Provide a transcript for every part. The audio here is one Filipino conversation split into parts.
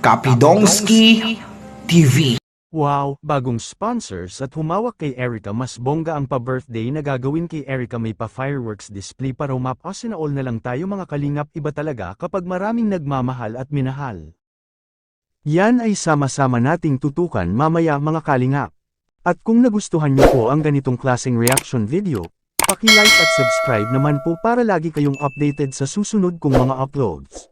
Kapidongski TV. Wow, bagong sponsors at humawak kay Erica. Mas bongga ang pa-birthday na gagawin kay Erica. May pa-fireworks display pa raw. All na lang tayo mga kalingap. Iba talaga kapag maraming nagmamahal at minahal. Yan ay sama-sama nating tutukan mamaya mga kalingap. At kung nagustuhan niyo po ang ganitong klaseng reaction video, paki-like at subscribe naman po para lagi kayong updated sa susunod kong mga uploads.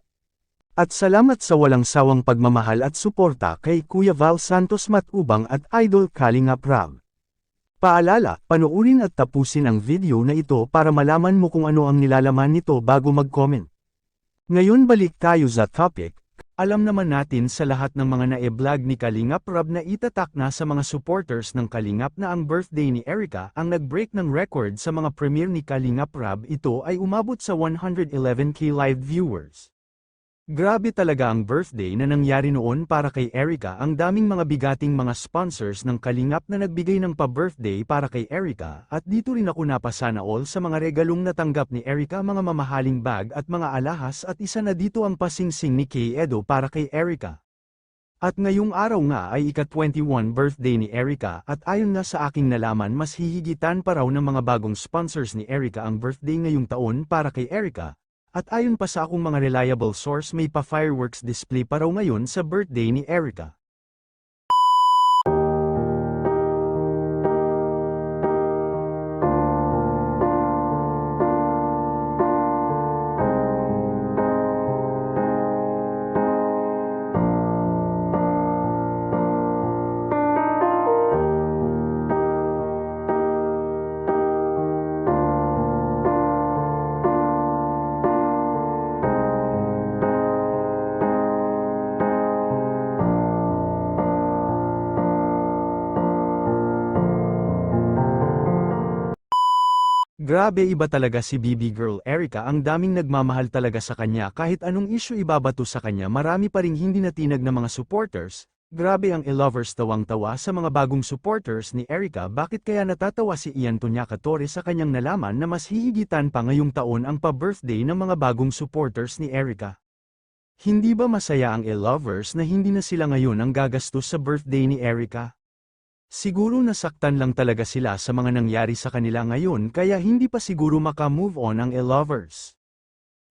At salamat sa walang sawang pagmamahal at suporta kay Kuya Val Santos Matubang at Idol Kalingap Rab. Paalala, panoorin at tapusin ang video na ito para malaman mo kung ano ang nilalaman nito bago mag-comment. Ngayon balik tayo sa topic. Alam naman natin sa lahat ng mga na-e-vlog ni Kalingap Rab na itatak na sa mga supporters ng Kalingap na ang birthday ni Erica ang nag-break ng record sa mga premiere ni Kalingap Rab. Ito ay umabot sa 111k live viewers. Grabe talaga ang birthday na nangyari noon para kay Erica. Ang daming mga bigating mga sponsors ng Kalingap na nagbigay ng pa-birthday para kay Erica, at dito rin ako napasana all sa mga regalong natanggap ni Erica, mga mamahaling bag at mga alahas, at isa na dito ang pasingsing ni Kay Edo para kay Erica. At ngayong araw nga ay ika-21 birthday ni Erica, at ayon na sa aking nalaman mas hihigitan pa raw ng mga bagong sponsors ni Erica ang birthday ngayong taon para kay Erica. At ayon pa sa akong mga reliable source, may pa-fireworks display pa raw ngayon sa birthday ni Erica. Grabe, iba talaga si BB Girl Erica. Ang daming nagmamahal talaga sa kanya. Kahit anong issue ibabato sa kanya, marami pa ring hindi natinag na mga supporters. Grabe ang e-lovers, tawang-tawa sa mga bagong supporters ni Erica. Bakit kaya natatawa si Ian Tonyaka Torres sa kanyang nalaman na mas hihigitan pa ngayong taon ang pa-birthday ng mga bagong supporters ni Erica? Hindi ba masaya ang e-lovers na hindi na sila ngayon ang gagastos sa birthday ni Erica? Siguro nasaktan lang talaga sila sa mga nangyari sa kanila ngayon, kaya hindi pa siguro maka-move on ang e-lovers.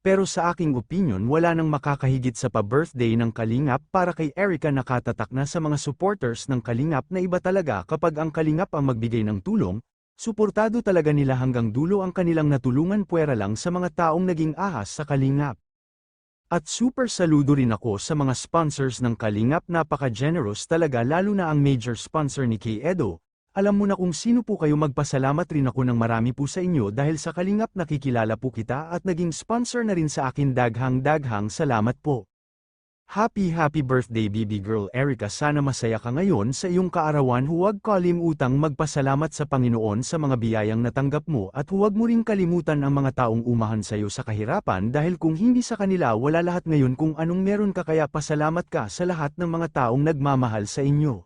Pero sa aking opinion, wala nang makakahigit sa pa-birthday ng Kalingap para kay Erica. Nakatatak na sa mga supporters ng Kalingap na iba talaga kapag ang Kalingap ang magbigay ng tulong. Suportado talaga nila hanggang dulo ang kanilang natulungan, puwera lang sa mga taong naging ahas sa Kalingap. At super saludo rin ako sa mga sponsors ng Kalingap. Napaka-generous talaga, lalo na ang major sponsor ni Kay Edo. Alam mo na kung sino po kayo. Magpasalamat rin ako ng marami po sa inyo dahil sa Kalingap nakikilala po kita at naging sponsor na rin sa akin. Daghang salamat po. Happy birthday BB Girl Erica. Sana masaya ka ngayon sa iyong kaarawan. Huwag kalimutang magpasalamat sa Panginoon sa mga biyayang natanggap mo, at huwag mo ring kalimutan ang mga taong umahan sa iyo sa kahirapan, dahil kung hindi sa kanila wala lahat ngayon kung anong meron ka. Kaya pasalamat ka sa lahat ng mga taong nagmamahal sa inyo.